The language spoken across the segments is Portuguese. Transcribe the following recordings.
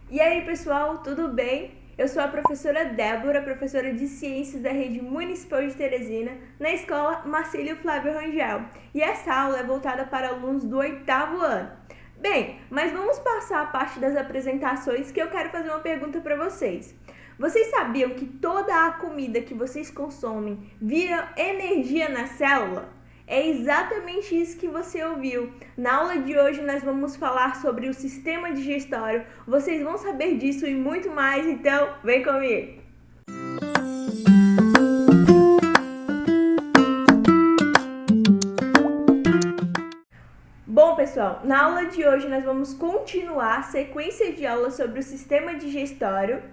E aí, pessoal, tudo bem? Eu sou a professora Débora, professora de Ciências da Rede Municipal de Teresina, na escola Marcílio Flávio Rangel. E essa aula é voltada para alunos do 8º ano. Bem, mas vamos passar a parte das apresentações que eu quero fazer uma pergunta para vocês. Vocês sabiam que toda a comida que vocês consomem vira energia na célula? É exatamente isso que você ouviu. Na aula de hoje nós vamos falar sobre o sistema digestório. Vocês vão saber disso e muito mais, então vem comigo! Bom, pessoal, na aula de hoje nós vamos continuar a sequência de aulas sobre o sistema digestório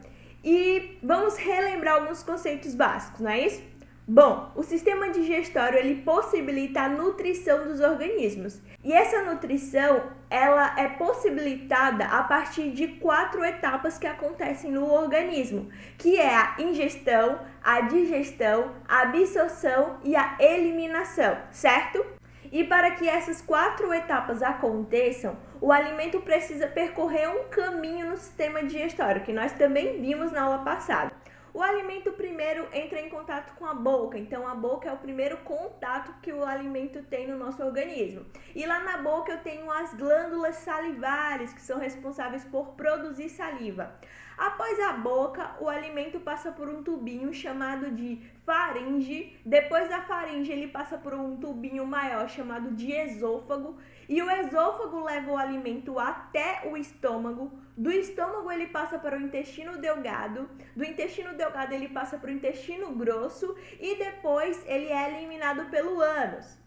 e vamos relembrar alguns conceitos básicos, não é isso? Bom, o sistema digestório ele possibilita a nutrição dos organismos. E essa nutrição, ela é possibilitada a partir de 4 etapas que acontecem no organismo, que é a ingestão, a digestão, a absorção e a eliminação, certo? E para que essas 4 etapas aconteçam, o alimento precisa percorrer um caminho no sistema digestório, que nós também vimos na aula passada. O alimento primeiro entra em contato com a boca, então a boca é o primeiro contato que o alimento tem no nosso organismo. E lá na boca eu tenho as glândulas salivares, que são responsáveis por produzir saliva. Após a boca, o alimento passa por um tubinho chamado de faringe. Depois da faringe, ele passa por um tubinho maior chamado de esôfago. E o esôfago leva o alimento até o estômago. Do estômago, ele passa para o intestino delgado. Do intestino delgado, ele passa para o intestino grosso. E depois, ele é eliminado pelo ânus.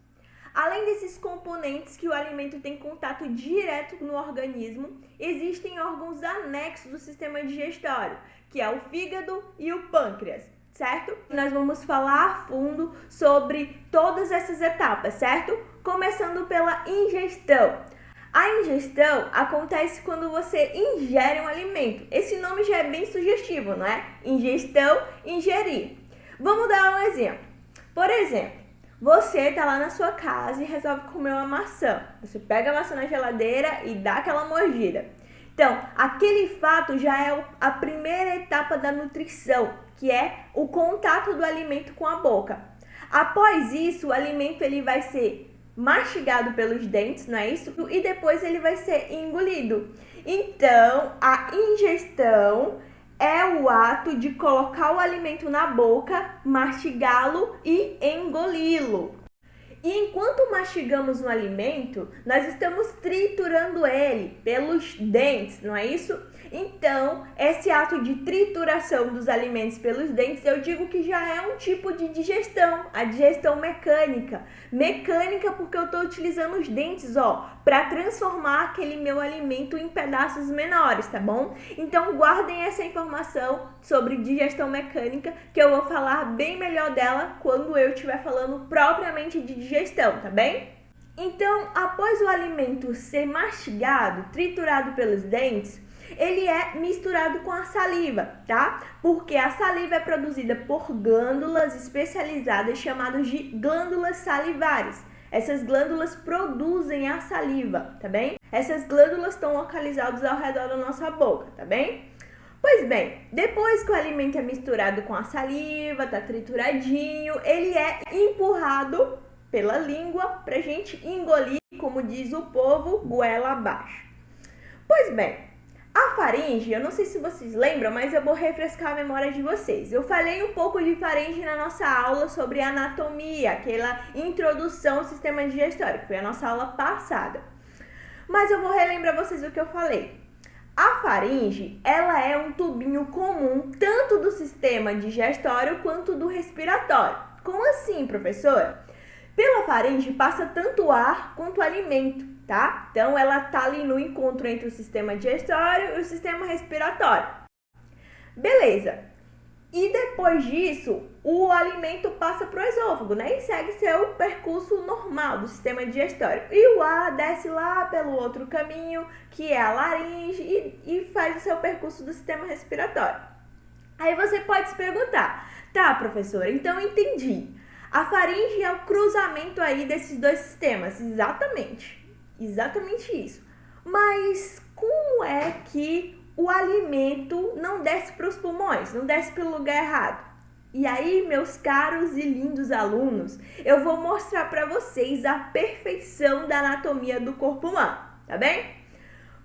Além desses componentes que o alimento tem contato direto no organismo, existem órgãos anexos do sistema digestório, que é o fígado e o pâncreas, certo? Nós vamos falar a fundo sobre todas essas etapas, certo? Começando pela ingestão. A ingestão acontece quando você ingere um alimento. Esse nome já é bem sugestivo, não é? Ingestão, ingerir. Vamos dar um exemplo. Por exemplo, você tá lá na sua casa e resolve comer uma maçã. Você pega a maçã na geladeira e dá aquela mordida. Então, aquele fato já é a primeira etapa da nutrição, que é o contato do alimento com a boca. Após isso, o alimento ele vai ser mastigado pelos dentes, não é isso? E depois ele vai ser engolido. Então, a ingestão é o ato de colocar o alimento na boca, mastigá-lo e engoli-lo. E enquanto mastigamos um alimento, nós estamos triturando ele pelos dentes, não é isso? Então, esse ato de trituração dos alimentos pelos dentes, eu digo que já é um tipo de digestão, a digestão mecânica. Mecânica porque eu estou utilizando os dentes, para transformar aquele meu alimento em pedaços menores, tá bom? Então, guardem essa informação sobre digestão mecânica, que eu vou falar bem melhor dela quando eu estiver falando propriamente de digestão, tá bem? Então, após o alimento ser mastigado, triturado pelos dentes, ele é misturado com a saliva, tá? Porque a saliva é produzida por glândulas especializadas chamadas de glândulas salivares. Essas glândulas produzem a saliva, tá bem? Essas glândulas estão localizadas ao redor da nossa boca, tá bem? Pois bem, depois que o alimento é misturado com a saliva, tá trituradinho, ele é empurrado pela língua pra gente engolir, como diz o povo, goela abaixo. Pois bem, a faringe, eu não sei se vocês lembram, mas eu vou refrescar a memória de vocês. Eu falei um pouco de faringe na nossa aula sobre anatomia, aquela introdução ao sistema digestório, que foi a nossa aula passada. Mas eu vou relembrar vocês o que eu falei. A faringe, ela é um tubinho comum tanto do sistema digestório quanto do respiratório. Como assim, professora? Pela faringe passa tanto ar quanto alimento, tá? Então, ela tá ali no encontro entre o sistema digestório e o sistema respiratório. Beleza. E depois disso, o alimento passa para o esôfago, né? E segue seu percurso normal do sistema digestório. E o ar desce lá pelo outro caminho, que é a laringe, e faz o seu percurso do sistema respiratório. Aí você pode se perguntar, tá, professora, então entendi. A faringe é o cruzamento aí desses dois sistemas, exatamente isso. Mas como é que o alimento não desce para os pulmões, não desce pelo lugar errado. E aí, meus caros e lindos alunos, eu vou mostrar para vocês a perfeição da anatomia do corpo humano, tá bem?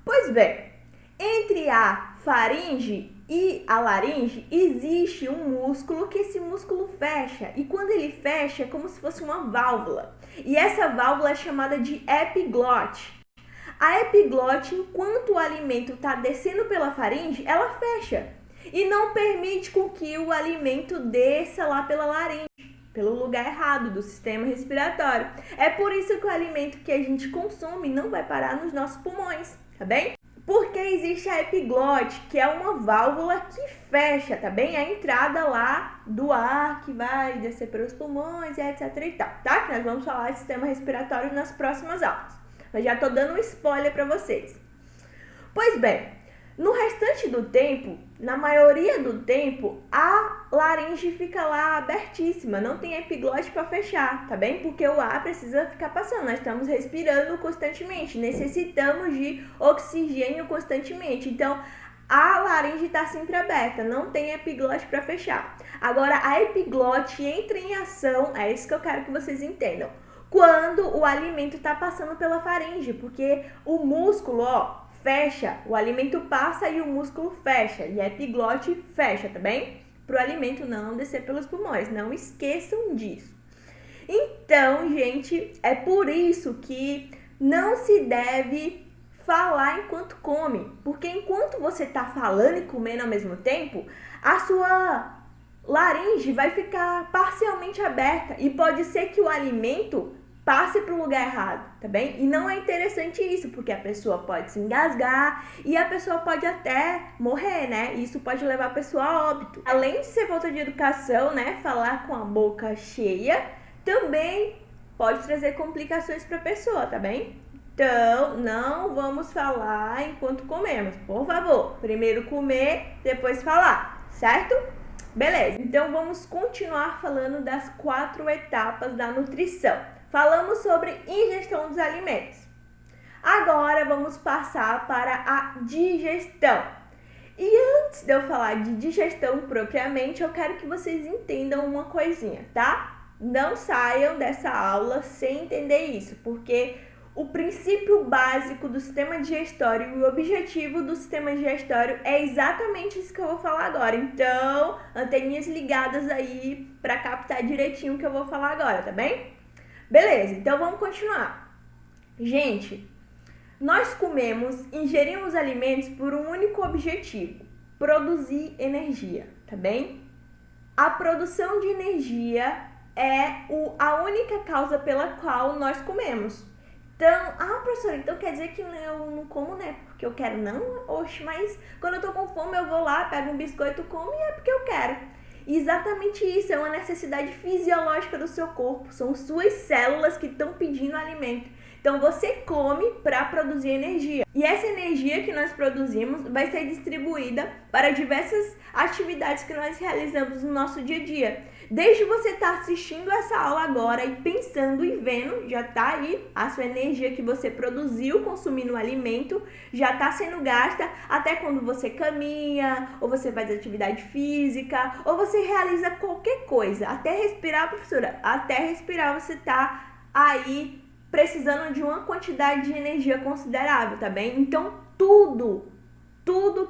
Pois bem, entre a faringe e a laringe existe um músculo que esse músculo fecha. E quando ele fecha é como se fosse uma válvula. E essa válvula é chamada de epiglote. A epiglote, enquanto o alimento está descendo pela faringe, ela fecha. E não permite com que o alimento desça lá pela laringe, pelo lugar errado do sistema respiratório. É por isso que o alimento que a gente consome não vai parar nos nossos pulmões, tá bem? Porque existe a epiglote, que é uma válvula que fecha, tá bem? A entrada lá do ar que vai descer pelos pulmões, etc e tal, tá? Que nós vamos falar de sistema respiratório nas próximas aulas. Mas já tô dando um spoiler para vocês. Pois bem, no restante do tempo, na maioria do tempo, a laringe fica lá abertíssima, não tem epiglote para fechar, tá bem? Porque o ar precisa ficar passando, nós estamos respirando constantemente, necessitamos de oxigênio constantemente, então a laringe está sempre aberta, não tem epiglote para fechar. Agora, a epiglote entra em ação, é isso que eu quero que vocês entendam, quando o alimento está passando pela faringe, porque o músculo, fecha, o alimento passa e o músculo fecha, e a epiglote fecha, tá bem? Para o alimento não descer pelos pulmões, não esqueçam disso. Então, gente, é por isso que não se deve falar enquanto come, porque enquanto você está falando e comendo ao mesmo tempo, a sua laringe vai ficar parcialmente aberta e pode ser que o alimento passe para o lugar errado, tá bem? E não é interessante isso, porque a pessoa pode se engasgar e a pessoa pode até morrer, né? Isso pode levar a pessoa a óbito. Além de ser falta de educação, né? Falar com a boca cheia também pode trazer complicações para a pessoa, tá bem? Então, não vamos falar enquanto comemos, por favor. Primeiro comer, depois falar, certo? Beleza, então vamos continuar falando das 4 etapas da nutrição. Falamos sobre ingestão dos alimentos. Agora vamos passar para a digestão. E antes de eu falar de digestão propriamente, eu quero que vocês entendam uma coisinha, tá? Não saiam dessa aula sem entender isso, porque o princípio básico do sistema digestório e o objetivo do sistema digestório é exatamente isso que eu vou falar agora. Então, anteninhas ligadas aí para captar direitinho o que eu vou falar agora, tá bem? Beleza, então vamos continuar. Gente, nós ingerimos alimentos por um único objetivo: produzir energia, tá bem? A produção de energia é a única causa pela qual nós comemos. Então, professora, então quer dizer que eu não como, né? Porque eu quero, não? Oxe, mas quando eu tô com fome eu vou lá, pego um biscoito, como e é porque eu quero. Exatamente isso, é uma necessidade fisiológica do seu corpo, são suas células que estão pedindo alimento. Então você come para produzir energia. E essa energia que nós produzimos vai ser distribuída para diversas atividades que nós realizamos no nosso dia a dia. Desde você estar assistindo essa aula agora e pensando e vendo, já está aí a sua energia que você produziu consumindo o alimento, já está sendo gasta até quando você caminha, ou você faz atividade física, ou você realiza qualquer coisa. Até respirar, professora, até respirar você está aí precisando de uma quantidade de energia considerável, tá bem? Então, tudo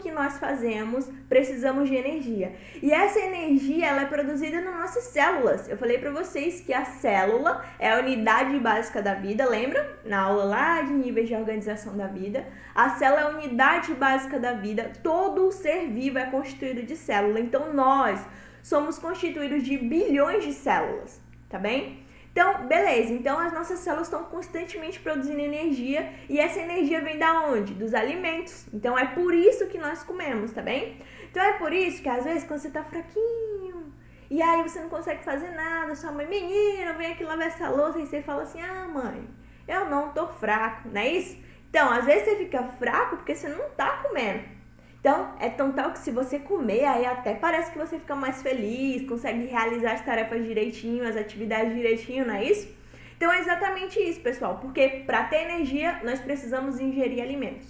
que nós fazemos, precisamos de energia. E essa energia, ela é produzida nas nossas células. Eu falei para vocês que a célula é a unidade básica da vida, lembra? Na aula lá de níveis de organização da vida. A célula é a unidade básica da vida. Todo o ser vivo é constituído de célula. Então, nós somos constituídos de bilhões de células, tá bem? Então, beleza, então as nossas células estão constantemente produzindo energia e essa energia vem da onde? Dos alimentos. Então, é por isso que nós comemos, tá bem? Então, é por isso que às vezes quando você tá fraquinho e aí você não consegue fazer nada, sua mãe, menina, vem aqui lavar essa louça e você fala assim, mãe, eu não tô fraco, não é isso? Então, às vezes você fica fraco porque você não tá comendo. Então, é tão tal que se você comer, aí até parece que você fica mais feliz, consegue realizar as tarefas direitinho, as atividades direitinho, não é isso? Então, é exatamente isso, pessoal, porque para ter energia, nós precisamos ingerir alimentos.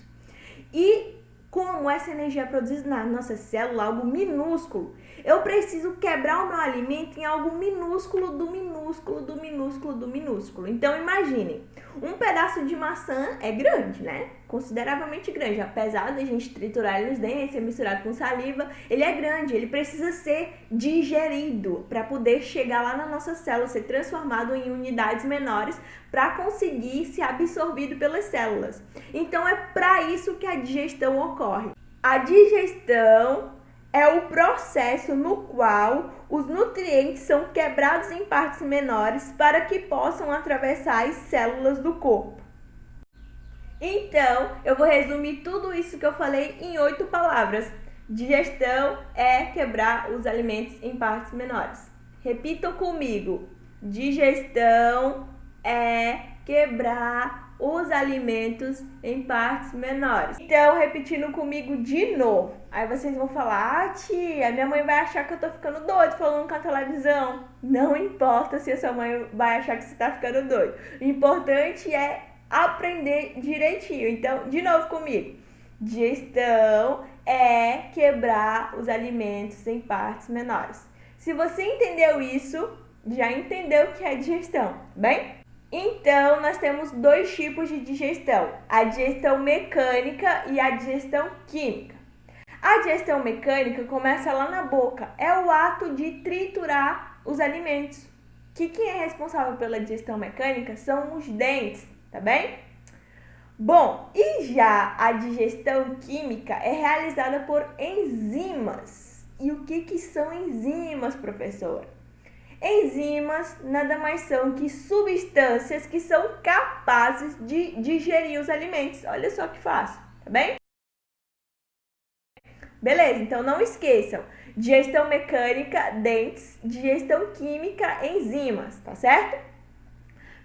E Como essa energia é produzida na nossa célula, algo minúsculo, eu preciso quebrar o meu alimento em algo minúsculo do minúsculo do minúsculo do minúsculo. Então imaginem, um pedaço de maçã é grande, né? Consideravelmente grande. Apesar da gente triturar ele nos dentes, ser misturado com saliva, ele é grande, ele precisa ser digerido para poder chegar lá na nossa célula, ser transformado em unidades menores para conseguir ser absorvido pelas células. Então é para isso que a digestão ocorre. A digestão é o processo no qual os nutrientes são quebrados em partes menores para que possam atravessar as células do corpo. Então, eu vou resumir tudo isso que eu falei em 8 palavras. Digestão é quebrar os alimentos em partes menores. Repitam comigo. Digestão é quebrar os alimentos em partes menores. Então, repetindo comigo de novo. Aí vocês vão falar: ah, tia, minha mãe vai achar que eu tô ficando doido falando com a televisão. Não importa se a sua mãe vai achar que você tá ficando doido. O importante é aprender direitinho. Então, de novo comigo. Digestão é quebrar os alimentos em partes menores. Se você entendeu isso, já entendeu o que é digestão, bem? Então, nós temos 2 tipos de digestão, a digestão mecânica e a digestão química. A digestão mecânica começa lá na boca, é o ato de triturar os alimentos. Quem é responsável pela digestão mecânica são os dentes, tá bem? Bom, e já a digestão química é realizada por enzimas. E o que são enzimas, professor? Enzimas nada mais são que substâncias que são capazes de digerir os alimentos. Olha só que fácil, tá bem? Beleza, então não esqueçam. Digestão mecânica, dentes, digestão química, enzimas, tá certo?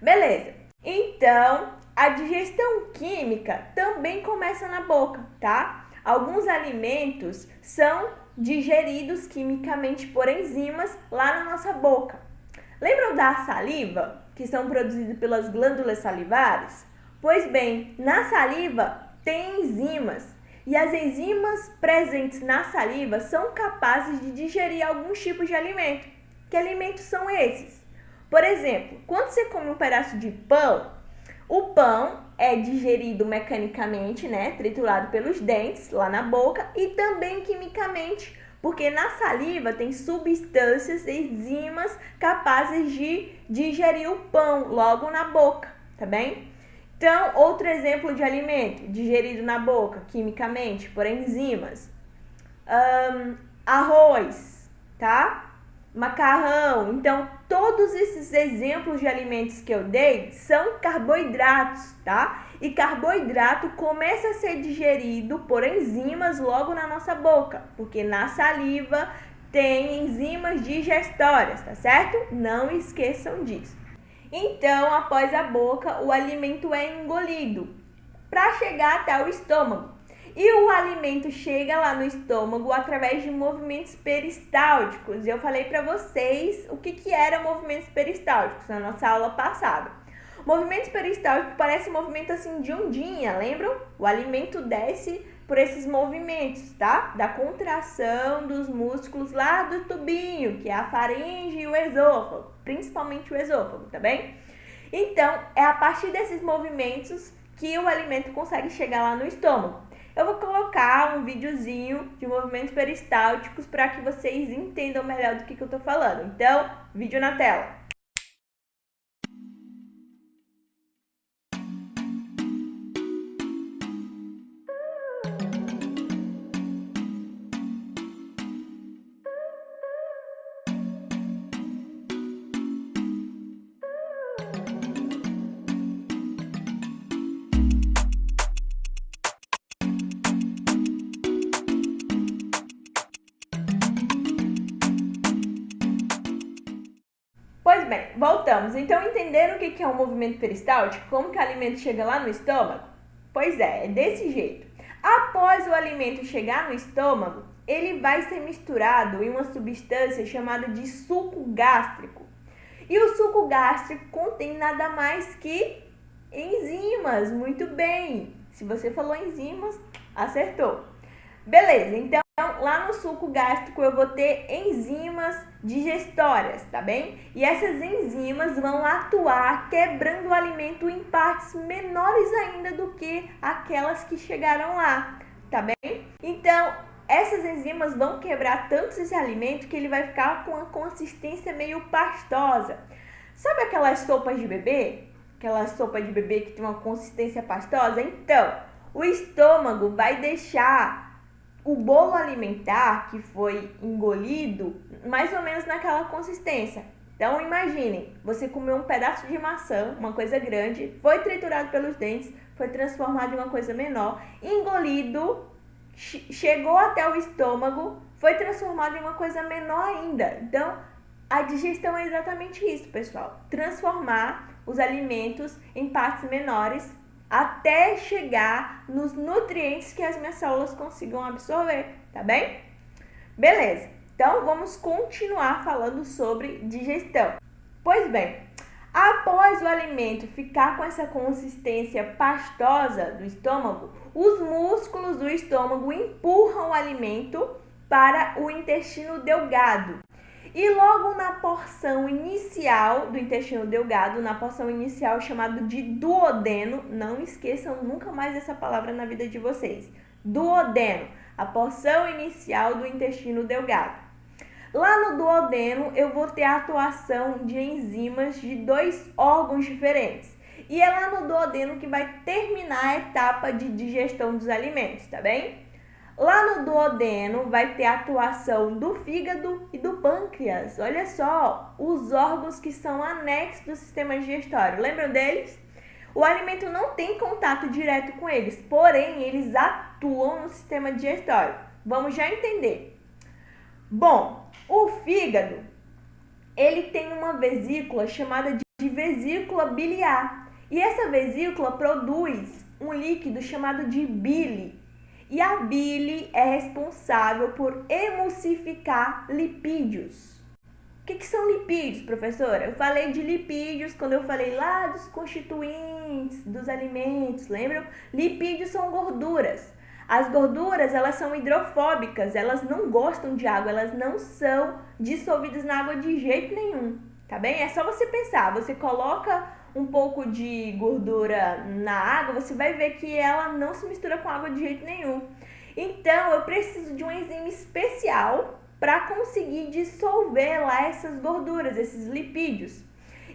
Beleza. Então, a digestão química também começa na boca, tá? Alguns alimentos são digeridos quimicamente por enzimas lá na nossa boca. Lembram da saliva, que são produzidas pelas glândulas salivares? Pois bem, na saliva tem enzimas, e as enzimas presentes na saliva são capazes de digerir alguns tipos de alimento. Que alimentos são esses? Por exemplo, quando você come um pedaço de pão, o pão é digerido mecanicamente, né, triturado pelos dentes lá na boca e também quimicamente, porque na saliva tem substâncias, enzimas capazes de digerir o pão logo na boca, tá bem? Então, outro exemplo de alimento digerido na boca quimicamente por enzimas, arroz, tá? Macarrão. Então, todos esses exemplos de alimentos que eu dei são carboidratos, tá? E carboidrato começa a ser digerido por enzimas logo na nossa boca, porque na saliva tem enzimas digestórias, tá certo? Não esqueçam disso. Então, após a boca, o alimento é engolido para chegar até o estômago. E o alimento chega lá no estômago através de movimentos peristálticos. E eu falei para vocês o que eram movimentos peristálticos na nossa aula passada. Movimentos peristálticos parece um movimento assim de ondinha, lembram? O alimento desce por esses movimentos, tá? Da contração dos músculos lá do tubinho, que é a faringe e o esôfago, principalmente o esôfago, tá bem? Então, é a partir desses movimentos que o alimento consegue chegar lá no estômago. Eu vou colocar um videozinho de movimentos peristálticos para que vocês entendam melhor do que eu tô falando. Então, vídeo na tela. Pois bem, voltamos. Então, entenderam o que é um movimento peristáltico? Como que o alimento chega lá no estômago? Pois é desse jeito. Após o alimento chegar no estômago, ele vai ser misturado em uma substância chamada de suco gástrico. E o suco gástrico contém nada mais que enzimas. Muito bem! Se você falou enzimas, acertou. Beleza, então lá no suco gástrico eu vou ter enzimas digestórias, tá bem? E essas enzimas vão atuar quebrando o alimento em partes menores ainda do que aquelas que chegaram lá, tá bem? Então, essas enzimas vão quebrar tanto esse alimento que ele vai ficar com uma consistência meio pastosa. Sabe aquelas sopas de bebê? Aquela sopa de bebê que tem uma consistência pastosa? Então, o estômago vai deixar o bolo alimentar que foi engolido mais ou menos naquela consistência. Então imaginem, você comeu um pedaço de maçã, uma coisa grande, foi triturado pelos dentes, foi transformado em uma coisa menor, engolido, chegou até o estômago, foi transformado em uma coisa menor ainda. Então a digestão é exatamente isso, pessoal. Transformar os alimentos em partes menores até chegar nos nutrientes que as minhas células consigam absorver, tá bem? Beleza, então vamos continuar falando sobre digestão. Pois bem, após o alimento ficar com essa consistência pastosa do estômago, os músculos do estômago empurram o alimento para o intestino delgado. E logo na porção inicial do intestino delgado, na porção inicial chamada de duodeno, não esqueçam nunca mais essa palavra na vida de vocês. Duodeno, a porção inicial do intestino delgado. Lá no duodeno eu vou ter a atuação de enzimas de 2 órgãos diferentes. E é lá no duodeno que vai terminar a etapa de digestão dos alimentos, tá bem? Lá no duodeno vai ter a atuação do fígado e do pâncreas. Olha só, os órgãos que são anexos do sistema digestório. Lembram deles? O alimento não tem contato direto com eles, porém eles atuam no sistema digestório. Vamos já entender. Bom, o fígado, ele tem uma vesícula chamada de vesícula biliar. E essa vesícula produz um líquido chamado de bile. E a bile é responsável por emulsificar lipídios. O que são lipídios, professora? Eu falei de lipídios quando eu falei lá dos constituintes dos alimentos, lembram? Lipídios são gorduras. As gorduras, elas são hidrofóbicas, elas não gostam de água, elas não são dissolvidas na água de jeito nenhum, tá bem? É só você pensar, você coloca um pouco de gordura na água, você vai ver que ela não se mistura com água de jeito nenhum. Então, eu preciso de uma enzima especial para conseguir dissolver lá essas gorduras, esses lipídios.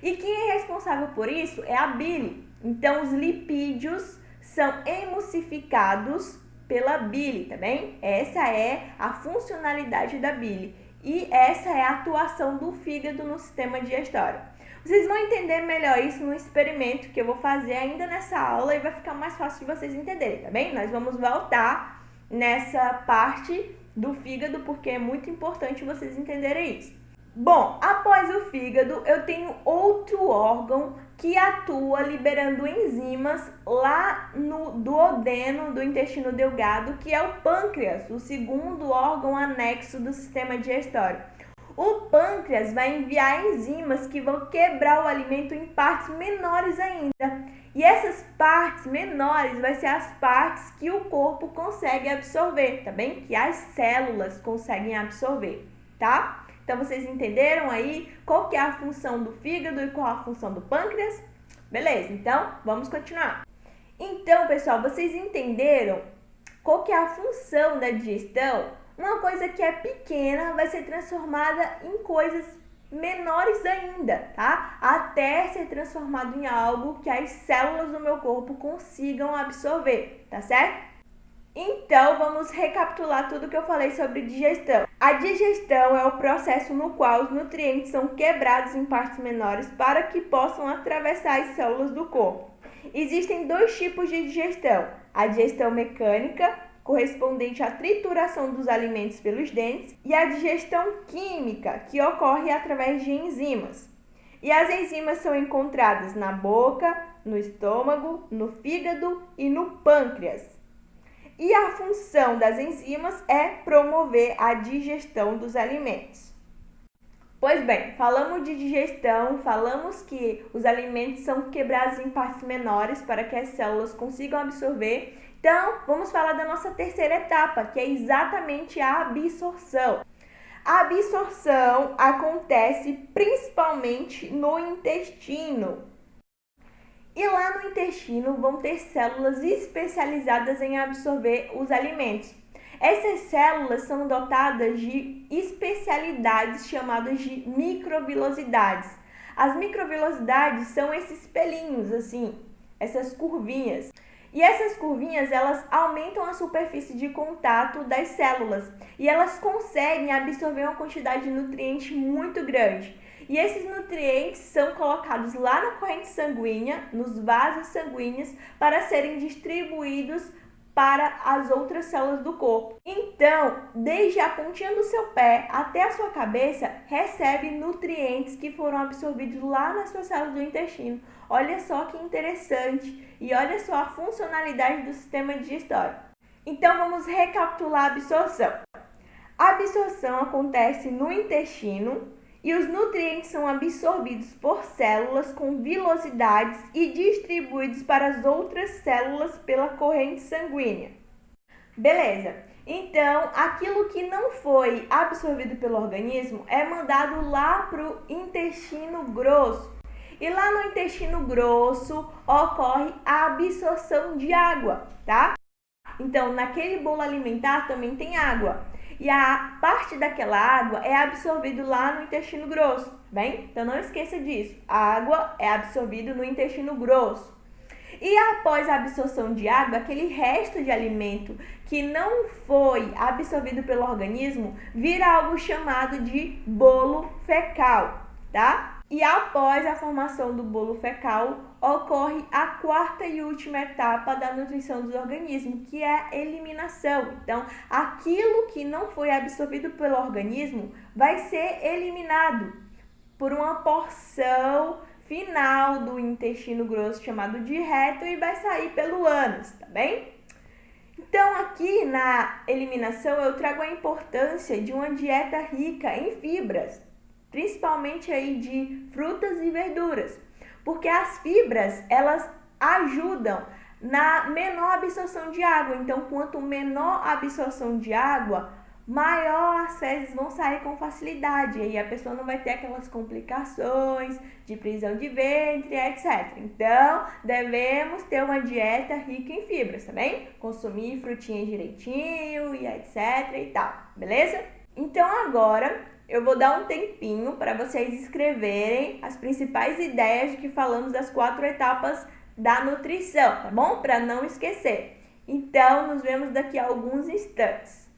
E quem é responsável por isso é a bile. Então, os lipídios são emulsificados pela bile, tá bem? Essa é a funcionalidade da bile. E essa é a atuação do fígado no sistema digestório. Vocês vão entender melhor isso no experimento que eu vou fazer ainda nessa aula e vai ficar mais fácil de vocês entenderem, tá bem? Nós vamos voltar nessa parte do fígado porque é muito importante vocês entenderem isso. Bom, após o fígado, eu tenho outro órgão que atua liberando enzimas lá no duodeno do intestino delgado, que é o pâncreas, o segundo órgão anexo do sistema digestório. O pâncreas vai enviar enzimas que vão quebrar o alimento em partes menores ainda. E essas partes menores vai ser as partes que o corpo consegue absorver, tá bem? Que as células conseguem absorver, tá? Então, vocês entenderam aí qual que é a função do fígado e qual a função do pâncreas? Beleza, então vamos continuar. Então, pessoal, vocês entenderam qual que é a função da digestão? Uma coisa que é pequena vai ser transformada em coisas menores ainda, tá? Até ser transformado em algo que as células do meu corpo consigam absorver, tá certo? Então, vamos recapitular tudo que eu falei sobre digestão. A digestão é o processo no qual os nutrientes são quebrados em partes menores para que possam atravessar as células do corpo. Existem 2 tipos de digestão: a digestão mecânica, correspondente à trituração dos alimentos pelos dentes, e a digestão química, que ocorre através de enzimas. E as enzimas são encontradas na boca, no estômago, no fígado e no pâncreas. E a função das enzimas é promover a digestão dos alimentos. Pois bem, falamos de digestão, falamos que os alimentos são quebrados em partes menores para que as células consigam absorver. Então, vamos falar da nossa terceira etapa, que é exatamente a absorção. A absorção acontece principalmente no intestino. E lá no intestino vão ter células especializadas em absorver os alimentos. Essas células são dotadas de especialidades chamadas de microvilosidades. As microvilosidades são esses pelinhos, assim, essas curvinhas. E essas curvinhas, elas aumentam a superfície de contato das células e elas conseguem absorver uma quantidade de nutrientes muito grande. E esses nutrientes são colocados lá na corrente sanguínea, nos vasos sanguíneos, para serem distribuídos para as outras células do corpo. Então, desde a pontinha do seu pé até a sua cabeça, recebe nutrientes que foram absorvidos lá nas suas células do intestino. Olha só que interessante e olha só a funcionalidade do sistema digestório. Então, vamos recapitular a absorção. A absorção acontece no intestino e os nutrientes são absorvidos por células com vilosidades e distribuídos para as outras células pela corrente sanguínea. Beleza, então aquilo que não foi absorvido pelo organismo é mandado lá para o intestino grosso. E lá no intestino grosso ocorre a absorção de água, tá? Então, naquele bolo alimentar também tem água. E a parte daquela água é absorvida lá no intestino grosso, bem? Então não esqueça disso. A água é absorvida no intestino grosso. E após a absorção de água, aquele resto de alimento que não foi absorvido pelo organismo vira algo chamado de bolo fecal, tá? E após a formação do bolo fecal, ocorre a quarta e última etapa da nutrição dos organismos, que é a eliminação. Então, aquilo que não foi absorvido pelo organismo vai ser eliminado por uma porção final do intestino grosso, chamado de reto, e vai sair pelo ânus, tá bem? Então, aqui na eliminação, eu trago a importância de uma dieta rica em fibras, principalmente aí de frutas e verduras, porque as fibras, elas ajudam na menor absorção de água. Então, quanto menor a absorção de água, maior as fezes vão sair com facilidade. E aí a pessoa não vai ter aquelas complicações de prisão de ventre, etc. Então, devemos ter uma dieta rica em fibras, tá bem? Consumir frutinhas direitinho e etc e tal, beleza? Então, agora eu vou dar um tempinho para vocês escreverem as principais ideias de que falamos das 4 etapas da nutrição, tá bom? Para não esquecer. Então, nos vemos daqui a alguns instantes.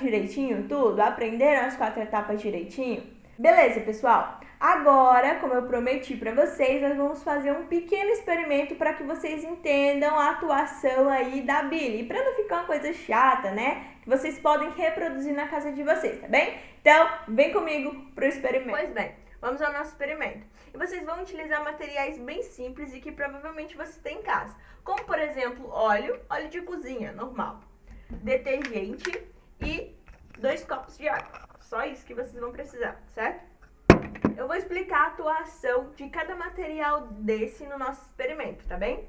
direitinho tudo? Aprenderam as 4 etapas direitinho? Beleza, pessoal? Agora, como eu prometi para vocês, nós vamos fazer um pequeno experimento para que vocês entendam a atuação aí da Billy. E para não ficar uma coisa chata, né? Que vocês podem reproduzir na casa de vocês, tá bem? Então, vem comigo pro experimento. Pois bem, vamos ao nosso experimento. E vocês vão utilizar materiais bem simples e que provavelmente vocês têm em casa. Como, por exemplo, óleo de cozinha, normal. Detergente e 2 copos de água. Só isso que vocês vão precisar, certo? Eu vou explicar a atuação de cada material desse no nosso experimento, tá bem?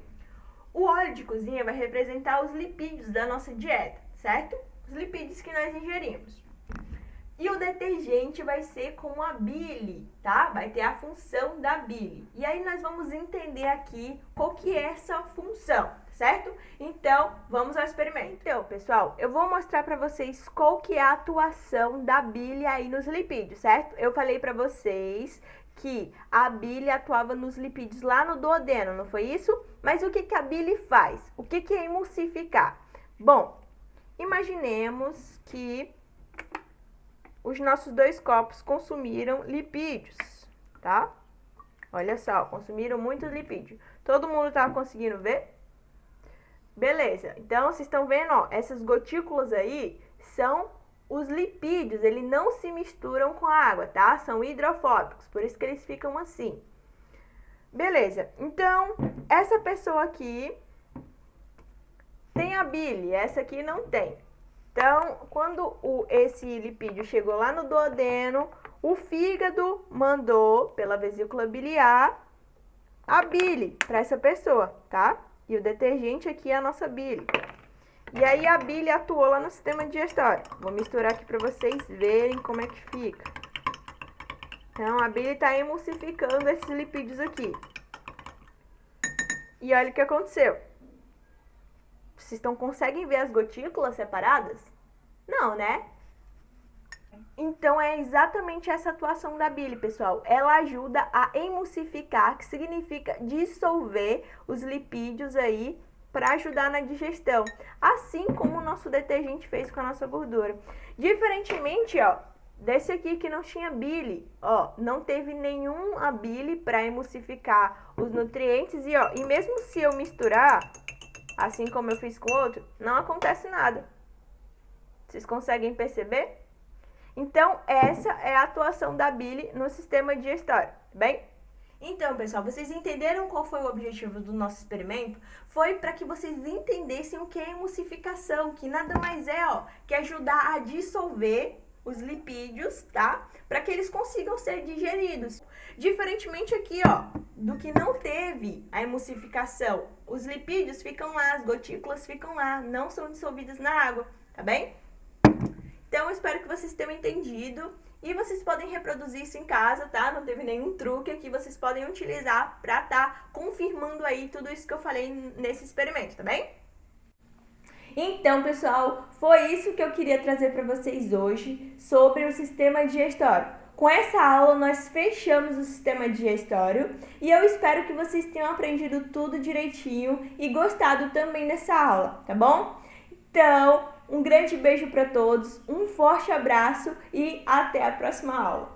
O óleo de cozinha vai representar os lipídios da nossa dieta, certo? Os lipídios que nós ingerimos. E o detergente vai ser como a bile, tá? Vai ter a função da bile. E aí nós vamos entender aqui qual que é essa função, certo? Então, vamos ao experimento. Então, pessoal, eu vou mostrar para vocês qual que é a atuação da bile aí nos lipídios, certo? Eu falei para vocês que a bile atuava nos lipídios lá no duodeno, não foi isso? Mas o que que a bile faz? O que que é emulsificar? Bom, imaginemos que os nossos 2 copos consumiram lipídios, tá? Olha só, consumiram muitos lipídios. Todo mundo tá conseguindo ver? Beleza, então vocês estão vendo, ó, essas gotículas aí são os lipídios, eles não se misturam com a água, tá? São hidrofóbicos, por isso que eles ficam assim. Beleza, então essa pessoa aqui tem a bile, essa aqui não tem. Então, quando esse lipídio chegou lá no duodeno, o fígado mandou pela vesícula biliar a bile para essa pessoa, tá? E o detergente aqui é a nossa bile. E aí a bile atuou lá no sistema digestório. Vou misturar aqui para vocês verem como é que fica. Então, a bile está emulsificando esses lipídios aqui. E olha o que aconteceu. Vocês conseguem ver as gotículas separadas? Não, né? Então, é exatamente essa atuação da bile, pessoal. Ela ajuda a emulsificar, que significa dissolver os lipídios aí para ajudar na digestão. Assim como o nosso detergente fez com a nossa gordura. Diferentemente, ó, desse aqui que não tinha bile, ó, não teve nenhuma bile para emulsificar os nutrientes. E, ó, e mesmo se eu misturar, assim como eu fiz com o outro, não acontece nada. Vocês conseguem perceber? Então, essa é a atuação da bile no sistema digestório, tá bem? Então, pessoal, vocês entenderam qual foi o objetivo do nosso experimento? Foi para que vocês entendessem o que é emulsificação, que nada mais é, ó, que ajudar a dissolver os lipídios, tá? Para que eles consigam ser digeridos. Diferentemente aqui, ó, do que não teve a emulsificação. Os lipídios ficam lá, as gotículas ficam lá, não são dissolvidas na água, tá bem? Então, eu espero que vocês tenham entendido e vocês podem reproduzir isso em casa, tá? Não teve nenhum truque aqui, vocês podem utilizar para estar confirmando aí tudo isso que eu falei nesse experimento, tá bem? Então, pessoal, foi isso que eu queria trazer para vocês hoje sobre o sistema digestório. Com essa aula, nós fechamos o sistema digestório e eu espero que vocês tenham aprendido tudo direitinho e gostado também dessa aula, tá bom? Então, um grande beijo para todos, um forte abraço e até a próxima aula.